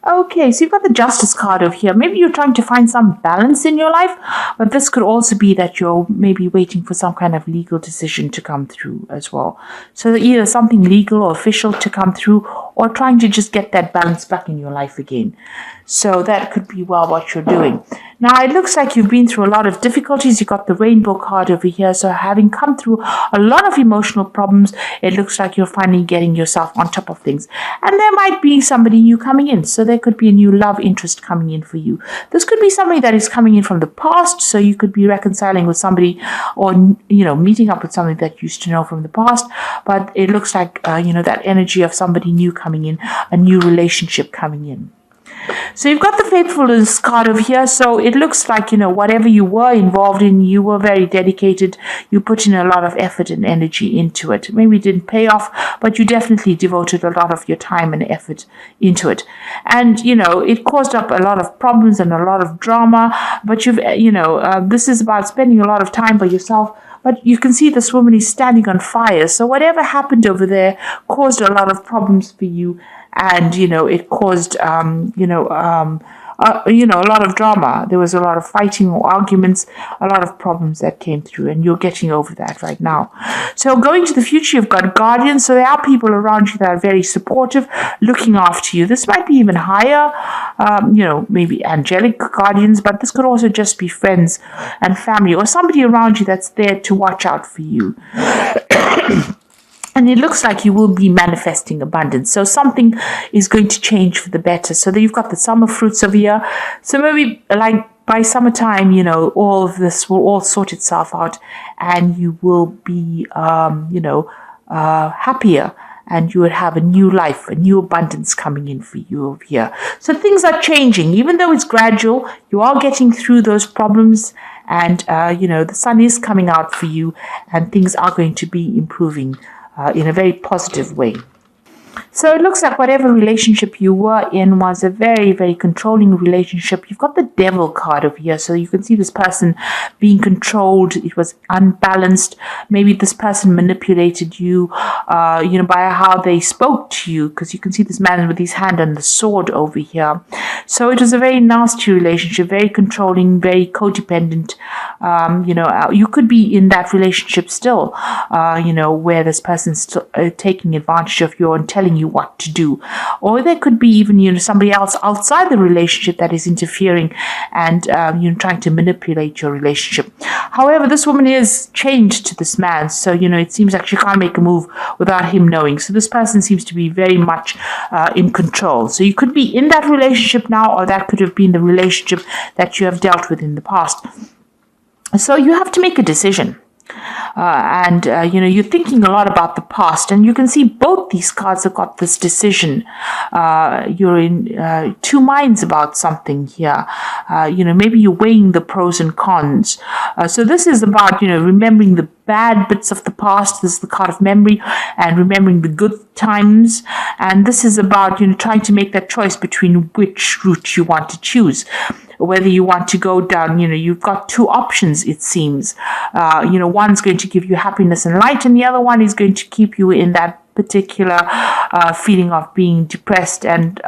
Okay, so you've got the Justice card over here. Maybe you're trying to find some balance in your life, but this could also be that you're maybe waiting for some kind of legal decision to come through as well. So either something legal or official to come through, or trying to just get that balance back in your life again. So that could be well what you're doing. Now, it looks like you've been through a lot of difficulties. You got the Rainbow card over here. So having come through a lot of emotional problems, it looks like you're finally getting yourself on top of things. And there might be somebody new coming in. So there could be a new love interest coming in for you. This could be somebody that is coming in from the past. So you could be reconciling with somebody, or, meeting up with somebody that you used to know from the past. But it looks like, that energy of somebody new coming in, a new relationship coming in. So you've got the faithfulness card over here. So it looks like, whatever you were involved in, you were very dedicated. You put in a lot of effort and energy into it. Maybe it didn't pay off, but you definitely devoted a lot of your time and effort into it. And, it caused up a lot of problems and a lot of drama. But this is about spending a lot of time by yourself. But you can see this woman is standing on fire. So whatever happened over there caused a lot of problems for you. And, it caused, a lot of drama. There was a lot of fighting or arguments, a lot of problems that came through, and you're getting over that right now. So going to the future, you've got guardians. So there are people around you that are very supportive, looking after you. This might be even higher, maybe angelic guardians, but this could also just be friends and family, or somebody around you that's there to watch out for you. And it looks like you will be manifesting abundance. So something is going to change for the better. So that you've got the summer fruits over here. So maybe like by summertime, all of this will all sort itself out, and you will be, happier, and you would have a new life, a new abundance coming in for you over here. So things are changing. Even though it's gradual, you are getting through those problems, and, the sun is coming out for you, and things are going to be improving in a very positive way. So it looks like whatever relationship you were in was a very, very controlling relationship. You've got the Devil card over here. So you can see this person being controlled. It was unbalanced. Maybe this person manipulated you, by how they spoke to you, because you can see this man with his hand on the sword over here. So it was a very nasty relationship, very controlling, very codependent. You could be in that relationship still, where this person's still taking advantage of you and telling you what to do. Or there could be even, somebody else outside the relationship that is interfering and, trying to manipulate your relationship. However, this woman is chained to this man. So, it seems like she can't make a move without him knowing. So this person seems to be very much in control. So you could be in that relationship now, or that could have been the relationship that you have dealt with in the past. So you have to make a decision. You're thinking a lot about the past, and you can see both these cards have got this decision. You're in two minds about something here. Maybe you're weighing the pros and cons. So this is about, remembering the bad bits of the past. This is the card of memory, and remembering the good times. And this is about, trying to make that choice between which route you want to choose. Whether you want to go down, you've got two options, it seems. One's going to give you happiness and light, and the other one is going to keep you in that particular feeling of being depressed and,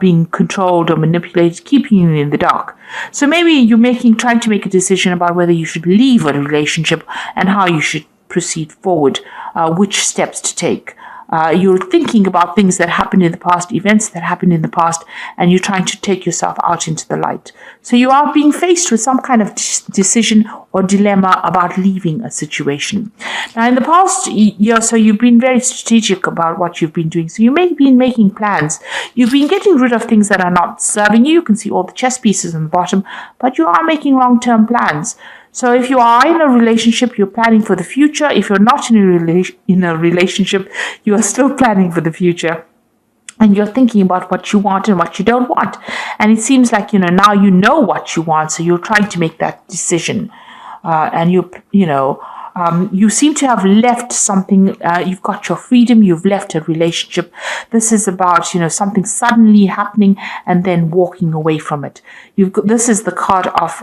being controlled or manipulated, keeping you in the dark. So maybe you're trying to make a decision about whether you should leave a relationship and how you should proceed forward, which steps to take. You're thinking about things that happened in the past, events that happened in the past, and you're trying to take yourself out into the light. So you are being faced with some kind of decision or dilemma about leaving a situation. Now, in the past year, so you've been very strategic about what you've been doing. So you may have been making plans. You've been getting rid of things that are not serving you. You can see all the chess pieces on the bottom, but you are making long-term plans. So if you are in a relationship, you're planning for the future. If you're not in a relationship, you are still planning for the future. And you're thinking about what you want and what you don't want. And it seems like, now you know what you want. So you're trying to make that decision. You seem to have left something. You've got your freedom. You've left a relationship. This is about, something suddenly happening and then walking away from it. This is the card of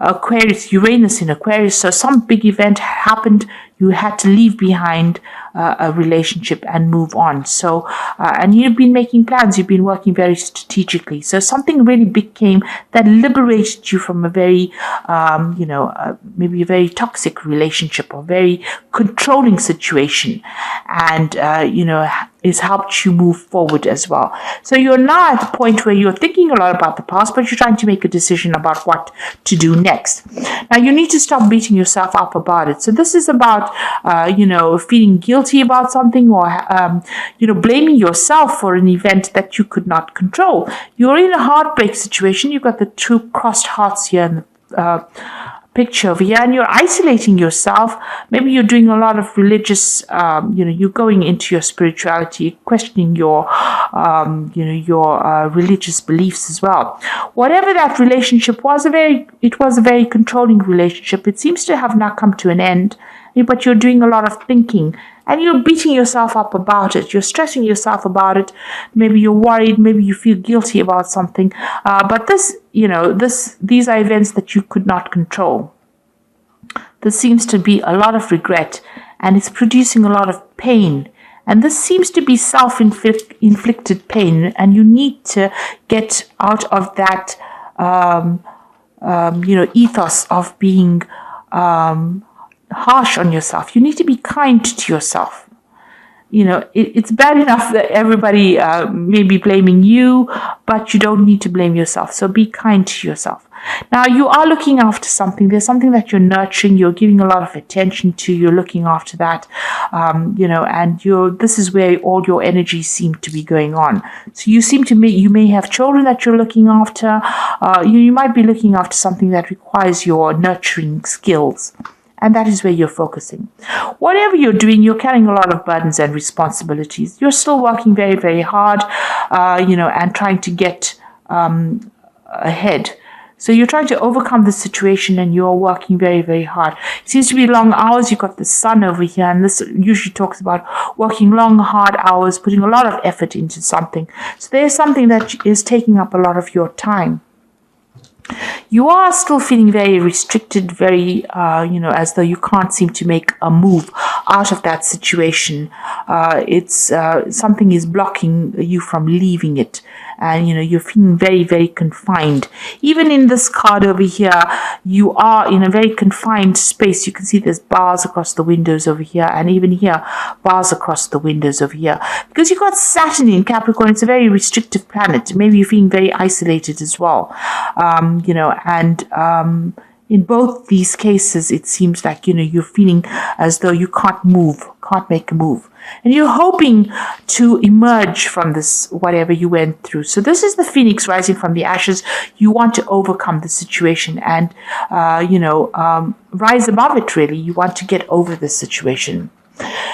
Aquarius, Uranus in Aquarius. So some big event happened, you had to leave behind a relationship and move on. So, and you've been making plans, you've been working very strategically. So something really big came that liberated you from a very, maybe a very toxic relationship or very controlling situation, and, it's helped you move forward as well. So you're now at the point where you're thinking a lot about the past, but you're trying to make a decision about what to do next. Now you need to stop beating yourself up about it. So this is about, feeling guilty about something, or, blaming yourself for an event that you could not control. You're in a heartbreak situation. You've got the two crossed hearts here in the picture over here, and you're isolating yourself. Maybe you're doing a lot of religious, you're going into your spirituality, questioning your religious beliefs as well. Whatever that relationship was, it was a very controlling relationship. It seems to have now come to an end, but you're doing a lot of thinking, and you're beating yourself up about it. You're stressing yourself about it. Maybe you're worried. Maybe you feel guilty about something. But these are events that you could not control. There seems to be a lot of regret, and it's producing a lot of pain. And this seems to be self-inflicted pain, and you need to get out of that, ethos of being harsh on yourself. You need to be kind to yourself. It's bad enough that everybody may be blaming you, but you don't need to blame yourself. So be kind to yourself. Now, you are looking after something. There's something that you're nurturing. You're giving a lot of attention to. You're looking after that, and this is where all your energies seem to be going on. So you may have children that you're looking after. You might be looking after something that requires your nurturing skills. And that is where you're focusing. Whatever you're doing, you're carrying a lot of burdens and responsibilities. You're still working very, very hard, and trying to get ahead. So you're trying to overcome the situation, and you're working very, very hard. It seems to be long hours. You've got the sun over here, and this usually talks about working long, hard hours, putting a lot of effort into something. So there's something that is taking up a lot of your time. You are still feeling very restricted, very, as though you can't seem to make a move out of that situation. It's something is blocking you from leaving it. And, you're feeling very, very confined. Even in this card over here, you are in a very confined space. You can see there's bars across the windows over here. And even here, bars across the windows over here. Because you've got Saturn in Capricorn. It's a very restrictive planet. Maybe you're feeling very isolated as well. In both these cases, it seems like, you're feeling as though you can't make a move. And you're hoping to emerge from this, whatever you went through. So this is the phoenix rising from the ashes. You want to overcome the situation and, rise above it, really. You want to get over the situation.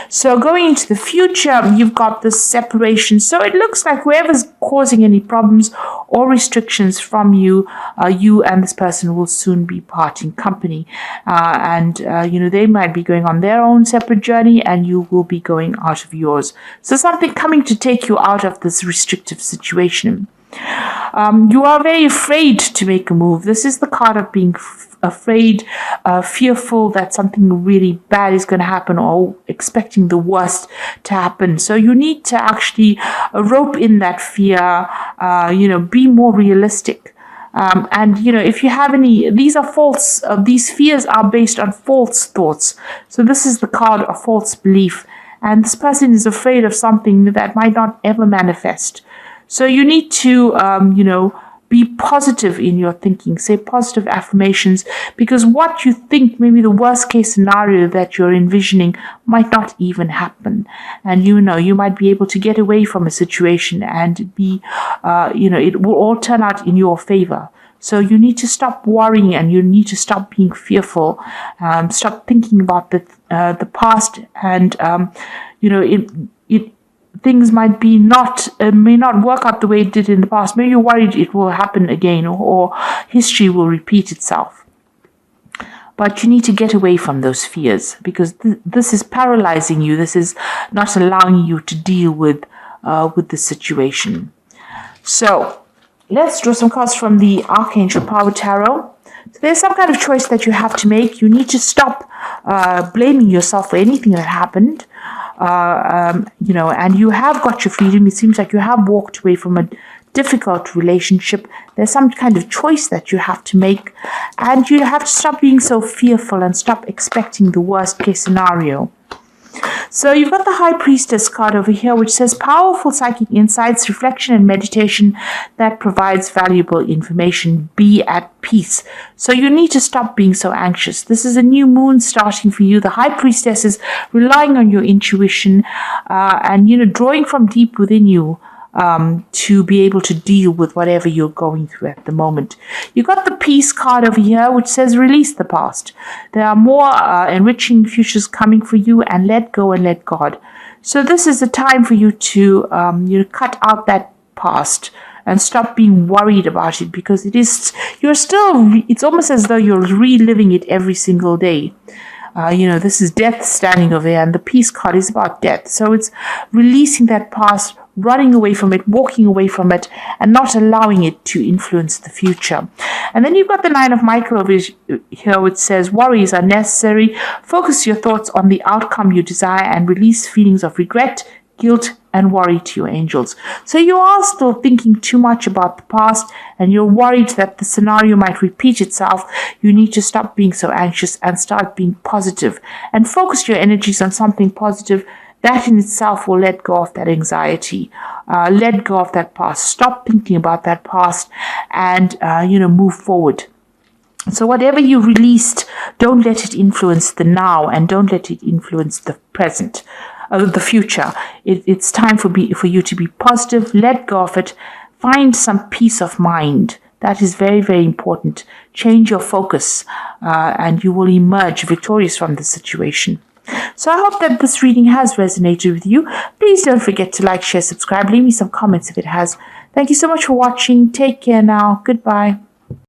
So going into the future, you've got this separation. So it looks like whoever's causing any problems or restrictions from you, you and this person will soon be parting company. They might be going on their own separate journey, and you will be going out of yours. So something coming to take you out of this restrictive situation. You are very afraid to make a move. This is the card of being afraid, fearful that something really bad is going to happen, or expecting the worst to happen. So you need to actually rope in that fear, be more realistic. If you have any, these are false, these fears are based on false thoughts. So this is the card of false belief. And this person is afraid of something that might not ever manifest. So you need to, be positive in your thinking, say positive affirmations, because what you think, maybe the worst case scenario that you're envisioning, might not even happen. And you might be able to get away from a situation and be, it will all turn out in your favor. So you need to stop worrying, and you need to stop being fearful. Stop thinking about the past, and things might be may not work out the way it did in the past. Maybe you're worried it will happen again, or history will repeat itself. But you need to get away from those fears, because this is paralyzing you. This is not allowing you to deal with the situation. So let's draw some cards from the Archangel Power Tarot. So there's some kind of choice that you have to make. You need to stop blaming yourself for anything that happened. And you have got your freedom. It seems like you have walked away from a difficult relationship. There's some kind of choice that you have to make, and you have to stop being so fearful and stop expecting the worst case scenario. So you've got the High Priestess card over here, which says powerful psychic insights, reflection and meditation that provides valuable information. Be at peace. So you need to stop being so anxious. This is a new moon starting for you. The High Priestess is relying on your intuition and, drawing from deep within you to be able to deal with whatever you're going through at the moment. You got the Peace card over here, which says release the past. There are more enriching futures coming for you, and let go and let God. So this is the time for you to cut out that past and stop being worried about it, because it's almost as though you're reliving it every single day. This is death standing over here, and the Peace card is about death. So it's releasing that past, running away from it, walking away from it, and not allowing it to influence the future. And then you've got the Nine of Michael over here, which says worries are necessary. Focus your thoughts on the outcome you desire and release feelings of regret, guilt, and worry to your angels. So you are still thinking too much about the past, and you're worried that the scenario might repeat itself. You need to stop being so anxious and start being positive and focus your energies on something positive. That in itself will let go of that anxiety, let go of that past. Stop thinking about that past and, move forward. So whatever you released, don't let it influence the now, and don't let it influence the present, the future. It's time for you to be positive. Let go of it. Find some peace of mind. That is very, very important. Change your focus, and you will emerge victorious from the situation. So I hope that this reading has resonated with you. Please don't forget to like, share, subscribe. Leave me some comments if it has. Thank you so much for watching. Take care now. Goodbye.